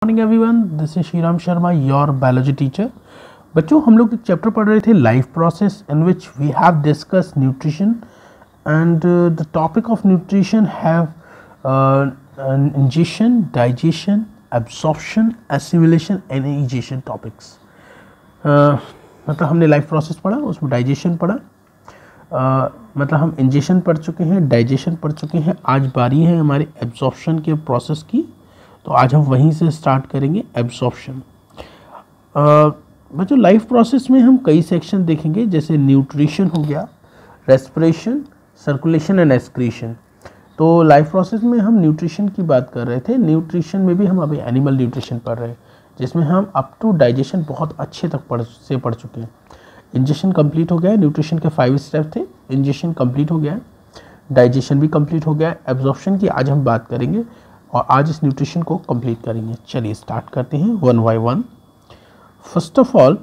Morning everyone, this is Shriram Sharma, your biology teacher. बच्चों, हम लोग एक चैप्टर पढ़ रहे थे life process in which we have discuss nutrition and the topic of nutrition have ingestion, digestion, absorption, assimilation and egestion topics. मतलब हमने life process पढ़ा, उसमें डाइजेशन पढ़ा, मतलब हम इंजेशन पढ़ चुके हैं, डाइजेशन पढ़ चुके हैं। आज बारी है हमारे एब्जॉर्प्शन के प्रोसेस की, तो आज हम वहीं से स्टार्ट करेंगे एब्जॉर्प्शन। बच्चों, लाइफ प्रोसेस में हम कई सेक्शन देखेंगे, जैसे न्यूट्रिशन हो गया, रेस्पिरेशन, सर्कुलेशन एंड एक्सक्रीशन। तो लाइफ प्रोसेस में हम न्यूट्रिशन की बात कर रहे थे। न्यूट्रिशन में भी हम अभी एनिमल न्यूट्रिशन पढ़ रहे हैं, जिसमें हम अप टू डाइजेशन बहुत अच्छे तक पढ़ चुके हैं। इंजेशन कंप्लीट हो गया है, न्यूट्रिशन के 5 स्टेप थे, इंजेशन कंप्लीट हो गया है, डाइजेशन भी कंप्लीट हो गया है। एब्जॉर्प्शन की आज हम बात करेंगे और आज इस न्यूट्रिशन को कंप्लीट करेंगे। चलिए स्टार्ट करते हैं one by one. First of all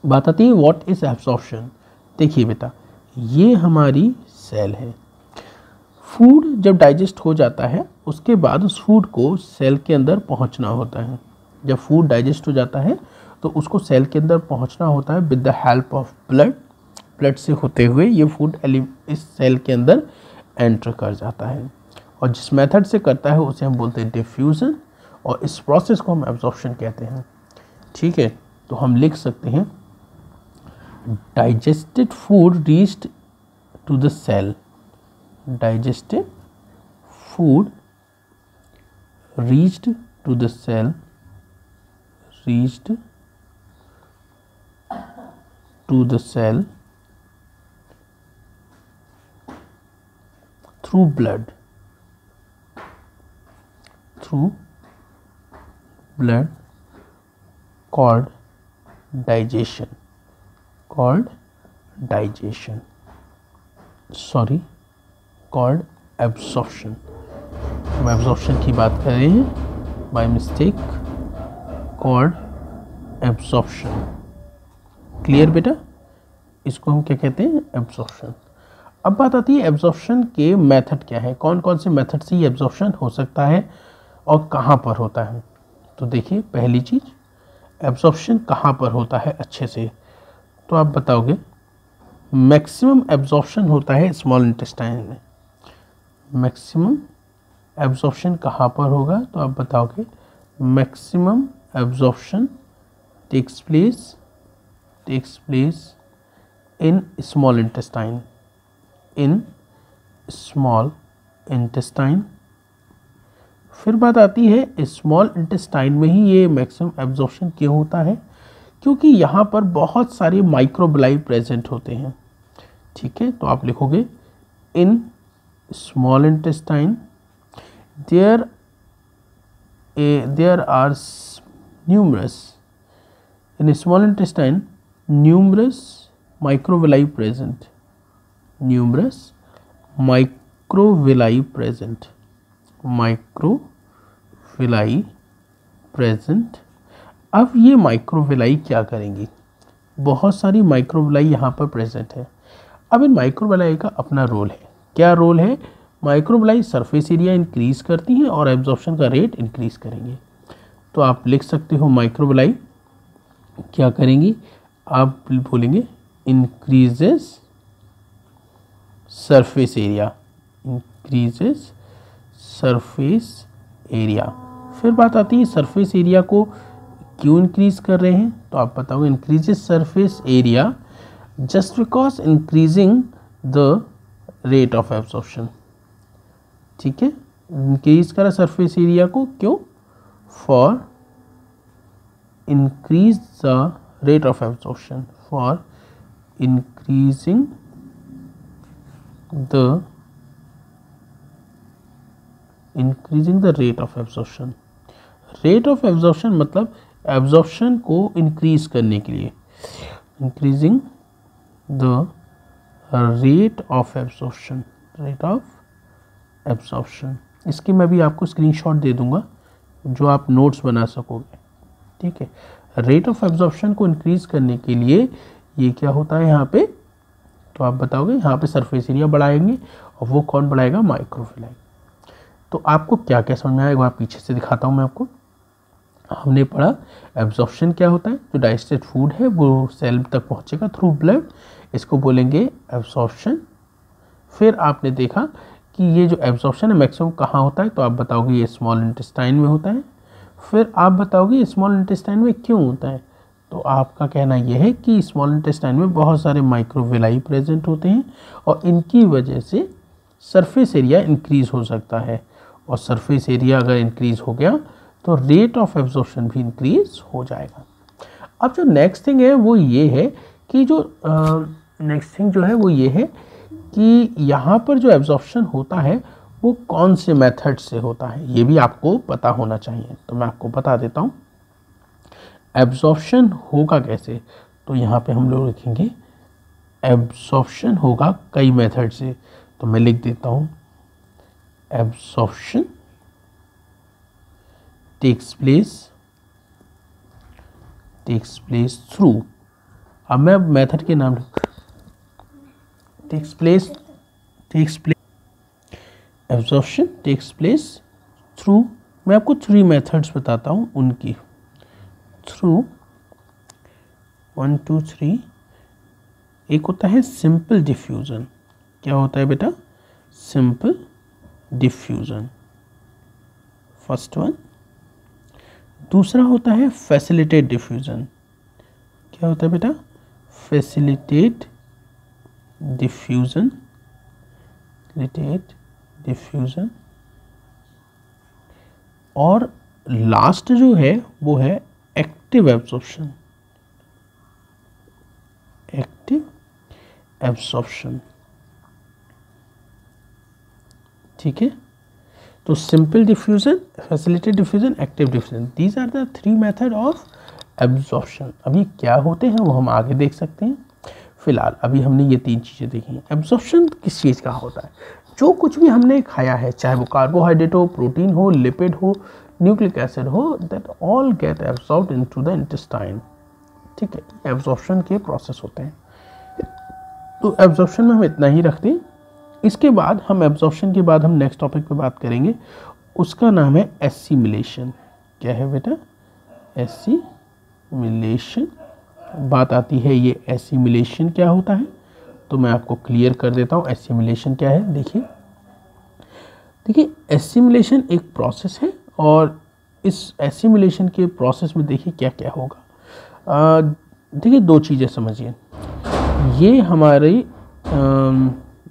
बात आती है व्हाट इज एब्जॉर्प्शन। देखिए बेटा, ये हमारी सेल है। फूड जब डाइजेस्ट हो जाता है, उसके बाद उस फूड को सेल के अंदर पहुंचना होता है। जब फूड डाइजेस्ट हो जाता है तो उसको सेल के अंदर पहुंचना होता है with the help of blood. Blood से होते हुए ये फूड इस सेल के अंदर एंटर कर जाता है, और जिस मेथड से करता है उसे हम बोलते हैं डिफ्यूज़न, और इस प्रोसेस को हम एब्जॉर्प्शन कहते हैं। ठीक है, तो हम लिख सकते हैं digested food reached to the cell. Digested food reached to the cell, reached to the cell through blood, called digestion, called absorption। हम absorption की बात कर रहे हैं, by mistake called absorption। Clear बेटा, इसको हम क्या कहते हैं, एब्जॉर्प्शन। अब बात आती है एब्जॉर्प्शन के मेथड क्या है, कौन कौन से मेथड से ये एब्जॉर्प्शन हो सकता है और कहाँ पर होता है। तो देखिए, पहली चीज़, एब्जॉर्प्शन कहाँ पर होता है अच्छे से, तो आप बताओगे मैक्सिमम एब्जॉर्प्शन होता है स्मॉल इंटेस्टाइन में। मैक्सिमम एब्जॉर्प्शन कहाँ पर होगा, तो आप बताओगे maximum absorption takes place in small intestine, in small intestine। फिर बात आती है स्मॉल इंटेस्टाइन में ही ये मैक्सिमम एब्जॉर्प्शन क्यों होता है, क्योंकि यहाँ पर बहुत सारे माइक्रोबिलाई प्रेजेंट होते हैं। ठीक है, तो आप लिखोगे in small intestine there are numerous, in small intestine numerous microvilli present, numerous microvilli present, microvilli present। अब ये माइक्रोविलाई क्या करेंगी, बहुत सारी माइक्रोविलाई यहाँ पर प्रेजेंट है। अब इन माइक्रोविलाई का अपना रोल है। क्या रोल है, माइक्रोविलाई सरफेस एरिया इंक्रीज करती हैं और एब्जॉर्प्शन का रेट इंक्रीज करेंगे। तो आप लिख सकते हो माइक्रोविलाई क्या करेंगी, आप बोलेंगे increases surface area, increases surface area. फिर बात आती है सरफेस एरिया को क्यों इंक्रीज कर रहे हैं, तो आप बताओगे increases surface area just because increasing the rate of absorption. ठीक है, इंक्रीज करा सरफेस एरिया को, क्यों, for increase the rate of absorption, for increasing the rate of absorption। rate of absorption मतलब absorption को increase करने के लिए, increasing the rate of absorption, rate of absorption। इसकी मैं भी आपको स्क्रीनशॉट दे दूंगा जो आप नोट्स बना सकोगे। ठीक है, रेट ऑफ एब्जॉर्प्शन को इंक्रीज करने के लिए ये क्या होता है यहाँ पे, तो आप बताओगे यहाँ पे सरफेस एरिया बढ़ाएंगे, और वो कौन बढ़ाएगा, माइक्रोविलाई। तो आपको क्या क्या समझ में आया, एक बार पीछे से दिखाता हूँ मैं आपको। हमने पढ़ा एब्जॉर्प्शन क्या होता है, जो डाइजेस्टेड फूड है वो सेल तक पहुंचेगा थ्रू ब्लड, इसको बोलेंगे एब्जॉर्प्शन। फिर आपने देखा कि ये जो एब्जॉर्प्शन है मैक्सिमम कहाँ होता है, तो आप बताओगे ये स्मॉल इंटेस्टाइन में होता है। फिर आप बताओगे स्मॉल इंटेस्टाइन में क्यों होता है, तो आपका कहना यह है कि स्मॉल इंटेस्टाइन में बहुत सारे माइक्रोविलाई प्रेजेंट होते हैं और इनकी वजह से सरफेस एरिया इंक्रीज़ हो सकता है, और सरफेस एरिया अगर इंक्रीज़ हो गया तो रेट ऑफ एब्जॉर्प्शन भी इंक्रीज़ हो जाएगा। अब जो नेक्स्ट थिंग है वो ये है कि कि यहाँ पर जो एब्जॉर्प्शन होता है वो कौन से मेथड से होता है, ये भी आपको पता होना चाहिए। तो मैं आपको बता देता हूँ एब्जॉर्प्शन होगा कैसे। तो यहाँ पे हम लोग लिखेंगे एब्जॉर्प्शन होगा कई मेथड से, तो मैं लिख देता हूँ एब्जॉर्प्शन टेक्स प्लेस थ्रू, अब मैं मेथड के नाम takes place absorption takes place through, मैं आपको 3 मेथड्स बताता हूँ उनकी, थ्रू 1 2 3। एक होता है सिंपल डिफ्यूज़न, क्या होता है बेटा, सिंपल डिफ्यूज़न, फर्स्ट वन। दूसरा होता है फैसिलिटेट डिफ्यूज़न, क्या होता है बेटा, फैसिलिटेट डिफ्यूज़न, और लास्ट जो है वो है एक्टिव एब्जॉर्प्शन, ठीक है। तो simple diffusion, facilitated diffusion, active diffusion, these are the 3 method of absorption. अभी क्या होते हैं वो हम आगे देख सकते हैं, फिलहाल अभी हमने ये 3 चीज़ें देखी। एब्जॉर्प्शन किस चीज़ का होता है, जो कुछ भी हमने खाया है, चाहे वो कार्बोहाइड्रेट हो, प्रोटीन हो, लिपिड हो, न्यूक्लिक एसिड हो, that all get absorbed into the intestine, ठीक है। एब्जॉर्प्शन के प्रोसेस होते हैं। तो एब्जॉर्प्शन में हम इतना ही रखते हैं। इसके बाद हम एब्जॉर्प्शन के बाद हम नेक्स्ट टॉपिक पे बात करेंगे, उसका नाम है एसिमिलेशन। क्या है बेटा, एसिमिलेशन। बात आती है ये एसिमिलेशन क्या होता है, तो मैं आपको क्लियर कर देता हूँ एसिमिलेशन क्या है। देखिए एसिमिलेशन एक प्रोसेस है, और इस एसिमिलेशन के प्रोसेस में देखिए क्या क्या होगा। देखिए 2 चीज़ें समझिए, ये हमारी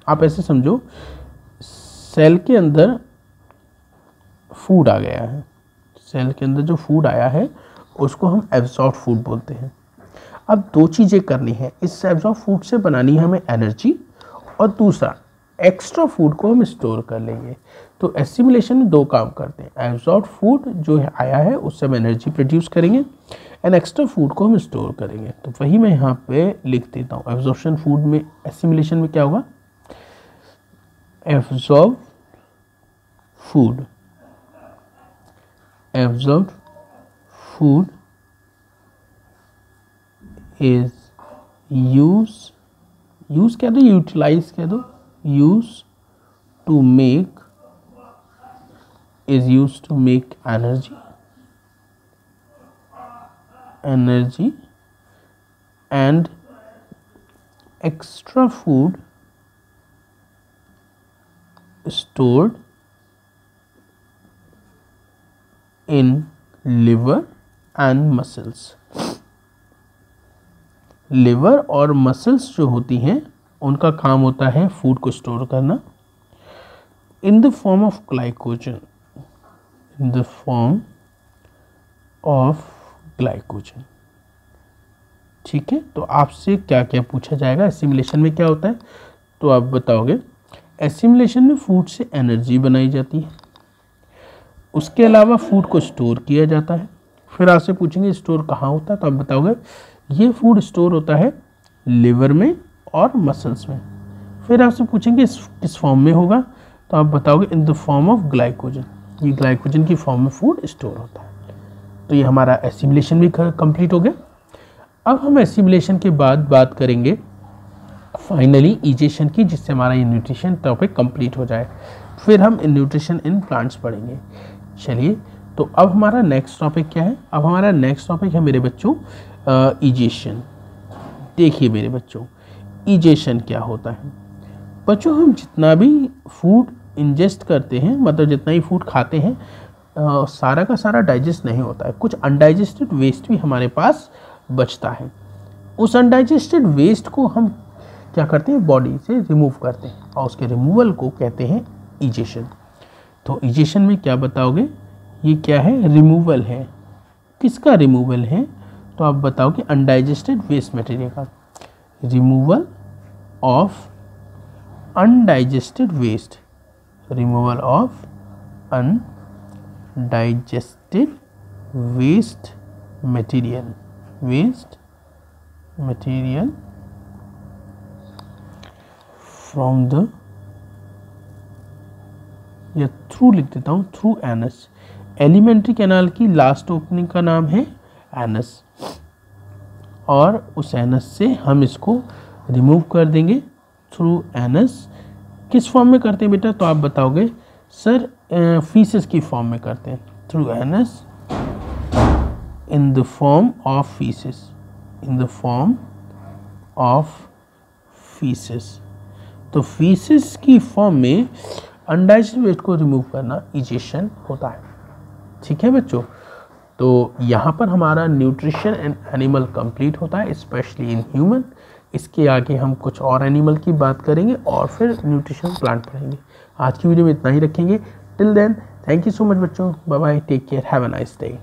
आप ऐसे समझो सेल के अंदर फूड आ गया है, सेल के अंदर जो फूड आया है उसको हम एब्जॉर्ब फूड बोलते हैं। अब 2 चीज़ें करनी है, इस एब्जॉर्ब फूड से बनानी है हमें एनर्जी, और दूसरा एक्स्ट्रा फूड को हम स्टोर कर लेंगे। तो एसिमिलेशन में 2 काम करते हैं, एब्जॉर्ब फूड जो है आया है उससे हम एनर्जी प्रोड्यूस करेंगे, एंड एक्स्ट्रा फूड को हम स्टोर करेंगे। तो वही मैं यहाँ पे लिख देता हूँ, एब्जॉर्प्शन फूड में, एसिमिलेशन में क्या होगा, एब्जॉर्ब फूड इज यूज कह दो, यूटिलाइज कह दो, use to make energy and extra food stored in liver and muscles। Liver और मसल्स जो होती हैं उनका काम होता है फूड को स्टोर करना in the form of glycogen, ठीक है। तो आपसे क्या क्या पूछा जाएगा, एसिमिलेशन में क्या होता है, तो आप बताओगे एसिमिलेशन में फूड से एनर्जी बनाई जाती है, उसके अलावा फूड को स्टोर किया जाता है। फिर आपसे पूछेंगे स्टोर कहाँ होता है, तो आप बताओगे ये फूड स्टोर होता है लिवर में और मसल्स में। फिर आपसे पूछेंगे किस फॉर्म में होगा, तो आप बताओगे in the form of glycogen, ये ग्लाइकोजन की फॉर्म में फूड स्टोर होता है। तो ये हमारा एसिमिलेशन भी कंप्लीट हो गया। अब हम एसिमिलेशन के बाद बात करेंगे फाइनली इजेशन की, जिससे हमारा ये न्यूट्रिशन टॉपिक कंप्लीट हो जाए। फिर हम न्यूट्रिशन इन प्लांट्स पढ़ेंगे। चलिए, तो अब हमारा नेक्स्ट टॉपिक क्या है? अब हमारा नेक्स्ट टॉपिक है मेरे बच्चों इजेशन। देखिए मेरे बच्चों, इजेशन क्या होता है? बच्चों, हम जितना भी फूड इंजेस्ट करते हैं, मतलब जितना ही फूड खाते हैं, सारा का सारा डाइजेस्ट नहीं होता है। कुछ अनडाइजेस्टेड वेस्ट भी हमारे पास बचता है। उस अनडाइजेस्टेड वेस्ट को हम क्या करते हैं? बॉडी से रिमूव करते हैं, और उसके रिमूवल को कहते हैं इजेशन। तो इजेशन में क्या बताओगे? ये क्या है? रिमूवल है। किसका रिमूवल है? तो आप बताओ कि अनडाइजेस्टेड वेस्ट मटेरियल का। Removal of undigested waste, removal of undigested waste material, waste material from the, या थ्रू लिख देता हूँ, थ्रू एनस। एलिमेंट्री कैनाल की लास्ट ओपनिंग का नाम है एनस, और उस एनस से हम इसको रिमूव कर देंगे थ्रू एनस। किस फॉर्म में करते हैं बेटा? तो आप बताओगे सर फीसेस की फॉर्म में करते हैं। Through anus in the form of faeces, in the form of faeces. तो फीसेस की फॉर्म में अनडाइजेस्टेड वेस्ट को रिमूव करना इजेशन होता है। ठीक है बच्चों, तो यहाँ पर हमारा न्यूट्रिशन एंड एनिमल कंप्लीट होता है, स्पेशली इन ह्यूमन। इसके आगे हम कुछ और एनिमल की बात करेंगे और फिर न्यूट्रिशन प्लांट पढ़ेंगे। आज की वीडियो में इतना ही रखेंगे। Till then, thank you so much बच्चों, bye bye, take care, have a nice day.